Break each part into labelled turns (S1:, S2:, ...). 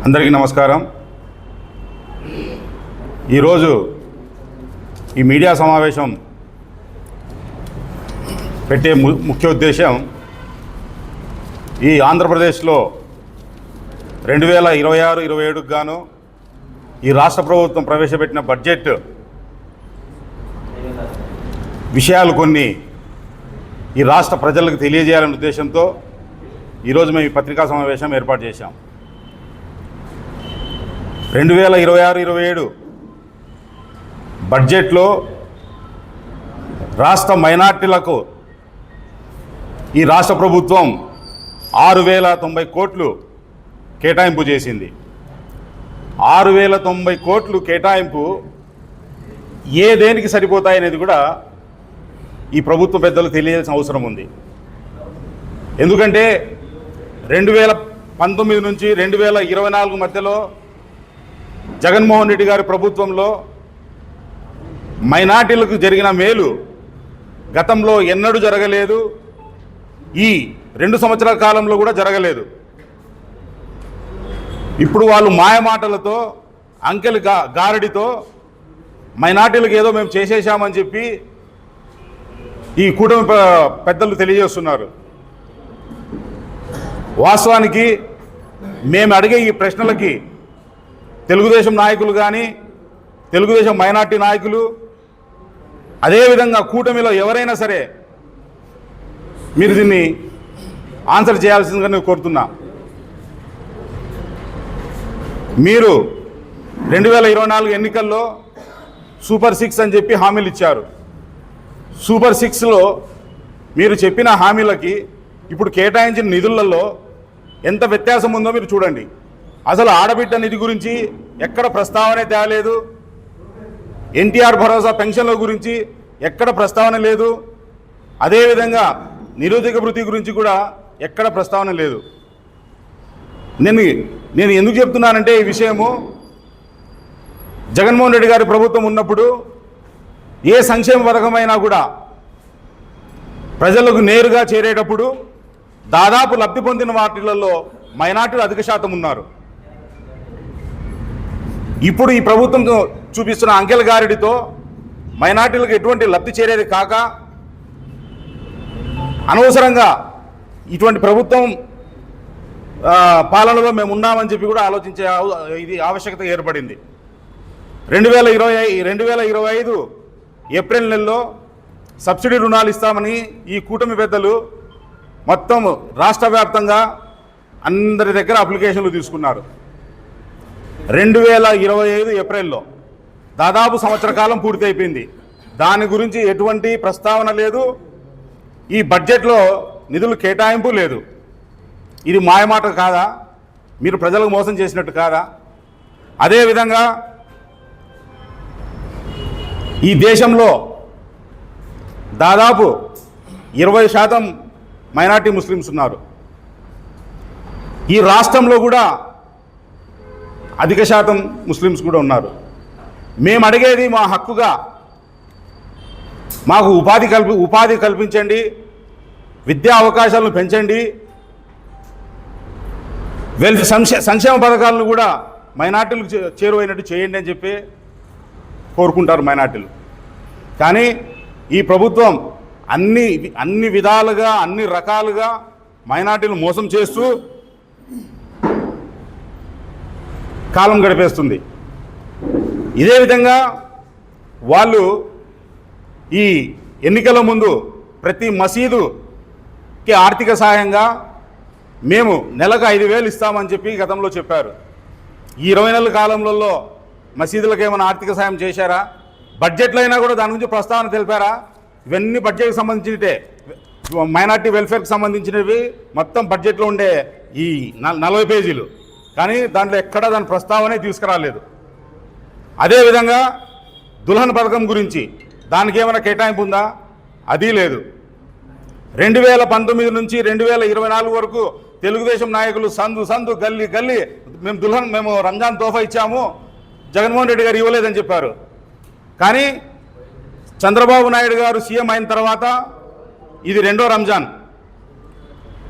S1: అందరికీ నమస్కారం। ఈరోజు ఈ మీడియా సమావేశం పెట్టే ముఖ్య ఉద్దేశం ఈ ఆంధ్రప్రదేశ్లో 2026-27కు గాను ఈ రాష్ట్ర ప్రభుత్వం ప్రవేశపెట్టిన బడ్జెట్ విషయాలు కొన్ని ఈ రాష్ట్ర ప్రజలకు తెలియజేయాలనే ఉద్దేశంతో ఈరోజు మేము ఈ పత్రికా సమావేశం ఏర్పాటు చేశాం। 2026-27 బడ్జెట్లో రాష్ట్ర మైనార్టీలకు ఈ రాష్ట్ర ప్రభుత్వం 6,090 కోట్లు కేటాయింపు చేసింది। 6,090 కోట్లు కేటాయింపు దేనికి సరిపోతాయనేది కూడా ఈ ప్రభుత్వ పెద్దలు తెలియాల్సిన అవసరం ఉంది। ఎందుకంటే 2019 నుంచి 2024 మధ్యలో జగన్మోహన్ రెడ్డి గారి ప్రభుత్వంలో మైనార్టీలకు జరిగిన మేలు గతంలో ఎన్నడూ జరగలేదు, ఈ 2 సంవత్సరాల కాలంలో కూడా జరగలేదు। ఇప్పుడు వాళ్ళు మాయమాటలతో అంకెల గారడితో మైనార్టీలకు ఏదో మేము చేసేసామని చెప్పి ఈ కూటమి పెద్దలు తెలియజేస్తున్నారు। వాస్తవానికి మేము అడిగే ఈ ప్రశ్నలకి తెలుగుదేశం నాయకులు కానీ, తెలుగుదేశం మైనార్టీ నాయకులు, అదేవిధంగా కూటమిలో ఎవరైనా సరే మీరు దీన్ని ఆన్సర్ చేయాల్సిందిగా నేను కోరుతున్నా। మీరు 2024 ఎన్నికల్లో సూపర్ 6 అని చెప్పి హామీలు ఇచ్చారు। సూపర్ 6లో మీరు చెప్పిన హామీలకి ఇప్పుడు కేటాయించిన నిధులలో ఎంత వ్యత్యాసం ఉందో మీరు చూడండి। అసలు ఆడబిడ్డ నిధి గురించి ఎక్కడ ప్రస్తావనే తేలేదు, ఎన్టీఆర్ భరోసా పెన్షన్ల గురించి ఎక్కడ ప్రస్తావన లేదు, అదేవిధంగా నిరుద్యోగ భృతి గురించి కూడా ఎక్కడ ప్రస్తావన లేదు। నేను ఎందుకు చెప్తున్నానంటే ఈ విషయము జగన్మోహన్ రెడ్డి గారి ప్రభుత్వం ఉన్నప్పుడు ఏ సంక్షేమ పథకమైనా కూడా ప్రజలకు నేరుగా చేరేటప్పుడు దాదాపు లబ్ధి పొందిన వాటిలలో మైనార్టీలు అధిక శాతం ఉన్నారు। ఇప్పుడు ఈ ప్రభుత్వం చూపిస్తున్న అంకెల గారిడితో మైనార్టీలకు ఎటువంటి లబ్ధి చేరేది కాక అనవసరంగా ఇటువంటి ప్రభుత్వం పాలనలో మేము ఉన్నామని చెప్పి కూడా ఆలోచించే ఇది ఆవశ్యకత ఏర్పడింది। 2025 ఏప్రిల్ నెలలో సబ్సిడీ రుణాలు ఇస్తామని ఈ కూటమి పెద్దలు మొత్తం రాష్ట్ర వ్యాప్తంగా అందరి దగ్గర అప్లికేషన్లు తీసుకున్నారు। 2025 ఏప్రిల్లో దాదాపు సంవత్సర కాలం పూర్తి అయిపోయింది, దాని గురించి ఎటువంటి ప్రస్తావన లేదు, ఈ బడ్జెట్లో నిధులు కేటాయింపు లేదు। ఇది మాయమాట కాదా? మీరు ప్రజలకు మోసం చేసినట్టు కాదా? అదేవిధంగా ఈ దేశంలో దాదాపు 20% మైనార్టీ ముస్లిమ్స్ ఉన్నారు, ఈ రాష్ట్రంలో కూడా అధిక శాతం ముస్లిమ్స్ కూడా ఉన్నారు। మేము అడిగేది మా హక్కుగా మాకు ఉపాధి కల్పించండి, విద్యా అవకాశాలను పెంచండి, సంక్షేమ పథకాలను కూడా మైనార్టీలకు చేరువైనట్టు చేయండి అని చెప్పి కోరుకుంటారు మైనార్టీలు। కానీ ఈ ప్రభుత్వం అన్ని విధాలుగా అన్ని రకాలుగా మైనార్టీలు మోసం చేస్తూ కాలం గడిపేస్తుంది। ఇదే విధంగా వాళ్ళు ఈ ఎన్నికల ముందు ప్రతి మసీదుకి ఆర్థిక సహాయంగా మేము నెలకు 5,000 ఇస్తామని చెప్పి గతంలో చెప్పారు। ఈ 20 నెలల కాలంలో మసీదులకు ఏమైనా ఆర్థిక సాయం చేశారా? బడ్జెట్లో అయినా కూడా దాని గురించి ప్రస్తావన తెలిపారా? ఇవన్నీ బడ్జెట్కి సంబంధించినటే, మైనార్టీ వెల్ఫేర్కి సంబంధించినవి మొత్తం బడ్జెట్లో ఉండే ఈ 40 పేజీలు, కానీ దాంట్లో ఎక్కడా దాని ప్రస్తావనే తీసుకురాలేదు। అదేవిధంగా దుల్హన్ పథకం గురించి దానికి ఏమైనా కేటాయింపు ఉందా? అది లేదు। 2019 నుంచి 2024 వరకు తెలుగుదేశం నాయకులు సందు గల్లీ మేము రంజాన్ తోఫా ఇచ్చాము, జగన్మోహన్ రెడ్డి గారు ఇవ్వలేదని చెప్పారు। కానీ చంద్రబాబు నాయుడు గారు సీఎం అయిన తర్వాత ఇది 2వ రంజాన్,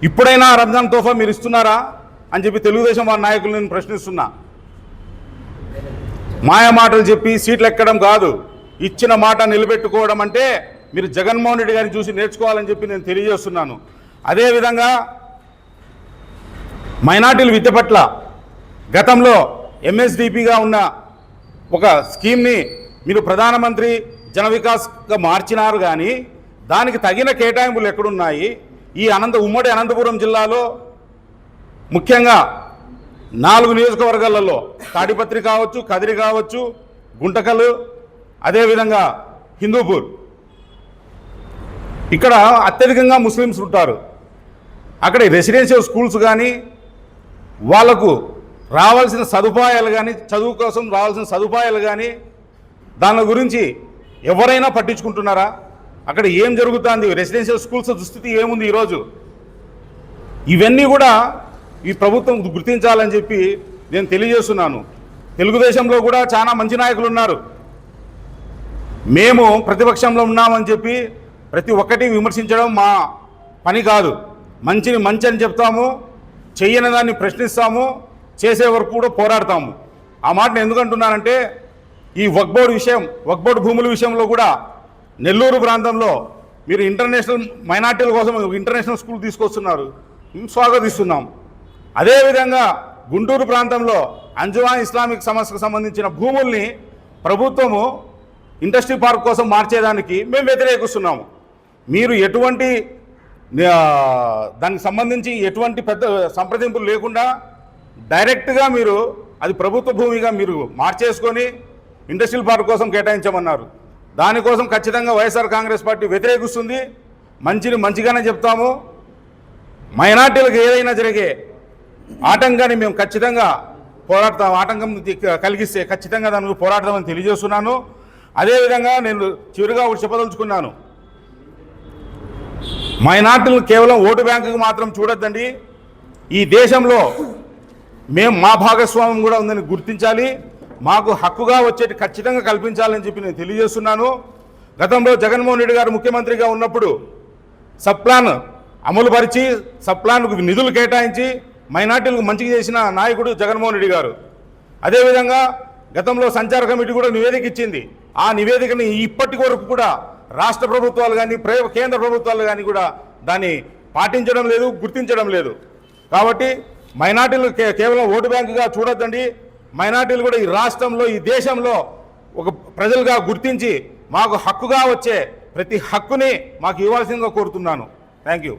S1: ఇప్పుడైనా రంజాన్ తోఫా మీరు ఇస్తున్నారా? అని చెప్పి తెలుగుదేశం వారి నాయకులు నేను ప్రశ్నిస్తున్నా. మాయ మాటలు చెప్పి సీట్లు ఎక్కడం కాదు, ఇచ్చిన మాట నిలబెట్టుకోవడం అంటే మీరు జగన్మోహన్ రెడ్డి గారిని చూసి నేర్చుకోవాలని చెప్పి నేను తెలియజేస్తున్నాను. అదేవిధంగా మైనార్టీల విద్య పట్ల గతంలో ఎంఎస్డిపిగా ఉన్న ఒక స్కీమ్ని మీరు ప్రధానమంత్రి జన వికాస్గా మార్చినారు, కానీ దానికి తగిన కేటాయింపులు ఎక్కడున్నాయి? ఈ ఉమ్మడి అనంతపురం జిల్లాలో ముఖ్యంగా 4 నియోజకవర్గాలలో తాడిపత్రి కావచ్చు, కదిరి కావచ్చు, గుంటకల్, అదేవిధంగా హిందూపూర్, ఇక్కడ అత్యధికంగా ముస్లిమ్స్ ఉంటారు. అక్కడ రెసిడెన్షియల్ స్కూల్స్ కానీ వాళ్లకు రావాల్సిన సదుపాయాలు కానీ, చదువు కోసం రావాల్సిన సదుపాయాలు కానీ దాని గురించి ఎవరైనా పట్టించుకుంటున్నారా? అక్కడ ఏం జరుగుతుంది? రెసిడెన్షియల్ స్కూల్స్ దుస్థితి ఏముంది ఈరోజు? ఇవన్నీ కూడా ఈ ప్రభుత్వం గుర్తించాలని చెప్పి నేను తెలియజేస్తున్నాను. తెలుగుదేశంలో కూడా చాలా మంచి నాయకులు ఉన్నారు. మేము ప్రతిపక్షంలో ఉన్నామని చెప్పి ప్రతి ఒక్కటి విమర్శించడం మా పని కాదు. మంచిని మంచి అని చెప్తాము, చెయ్యని దాన్ని ప్రశ్నిస్తాము, చేసే వరకు కూడా పోరాడతాము. ఆ మాటను ఎందుకంటున్నానంటే ఈ వక్ఫ్ బోర్డు భూముల విషయంలో కూడా నెల్లూరు ప్రాంతంలో మీరు ఇంటర్నేషనల్ మైనార్టీల కోసం ఇంటర్నేషనల్ స్కూల్ తీసుకొస్తున్నారు, స్వాగతిస్తున్నాం. అదేవిధంగా గుంటూరు ప్రాంతంలో అంజుమాన్ ఇస్లామిక్ సంస్థకు సంబంధించిన భూముల్ని ప్రభుత్వము ఇండస్ట్రీ పార్క్ కోసం మార్చేదానికి మేము వ్యతిరేకిస్తున్నాము. మీరు ఎటువంటి దానికి సంబంధించి ఎటువంటి పెద్ద సంప్రదింపులు లేకుండా డైరెక్ట్గా మీరు అది ప్రభుత్వ భూమిగా మీరు మార్చేసుకొని ఇండస్ట్రియల్ పార్క్ కోసం కేటాయించమన్నారు. దానికోసం ఖచ్చితంగా వైఎస్ఆర్ కాంగ్రెస్ పార్టీ వ్యతిరేకిస్తుంది. మంచిని మంచిగానే చెప్తాము. మైనార్టీలకు ఏదైనా జరిగే ఆటంకాన్ని మేము ఖచ్చితంగా పోరాడతాం. ఆటంకం కలిగిస్తే ఖచ్చితంగా దానికి పోరాడతామని తెలియజేస్తున్నాను. అదేవిధంగా నేను చివరిగా ఒకటి చెప్పదలుచుకున్నాను. మైనార్టీలు కేవలం ఓటు బ్యాంకుకు మాత్రం చూడొద్దండి. ఈ దేశంలో మా భాగస్వామ్యం కూడా ఉందని గుర్తించాలి. మాకు హక్కుగా వచ్చేటి ఖచ్చితంగా కల్పించాలని చెప్పి నేను తెలియజేస్తున్నాను. గతంలో జగన్మోహన్ రెడ్డి గారు ముఖ్యమంత్రిగా ఉన్నప్పుడు సబ్ప్లాన్ అమలు పరిచి సబ్ప్లాన్కు నిధులు కేటాయించి మైనార్టీలకు మంచిగా చేసిన నాయకుడు జగన్మోహన్ రెడ్డి గారు. అదేవిధంగా గతంలో సంచార కమిటీ కూడా నివేదిక ఇచ్చింది. ఆ నివేదికని ఇప్పటి వరకు కూడా రాష్ట్ర ప్రభుత్వాలు కానీ కేంద్ర ప్రభుత్వాలు కానీ కూడా దాన్ని పాటించడం లేదు, గుర్తించడం లేదు. కాబట్టి మైనార్టీలు కేవలం ఓటు బ్యాంకుగా చూడొద్దండి. మైనార్టీలు కూడా ఈ రాష్ట్రంలో, ఈ దేశంలో ఒక ప్రజలుగా గుర్తించి మాకు హక్కుగా వచ్చే ప్రతి హక్కుని మాకు ఇవ్వాల్సిందిగా కోరుతున్నాను. Thank you.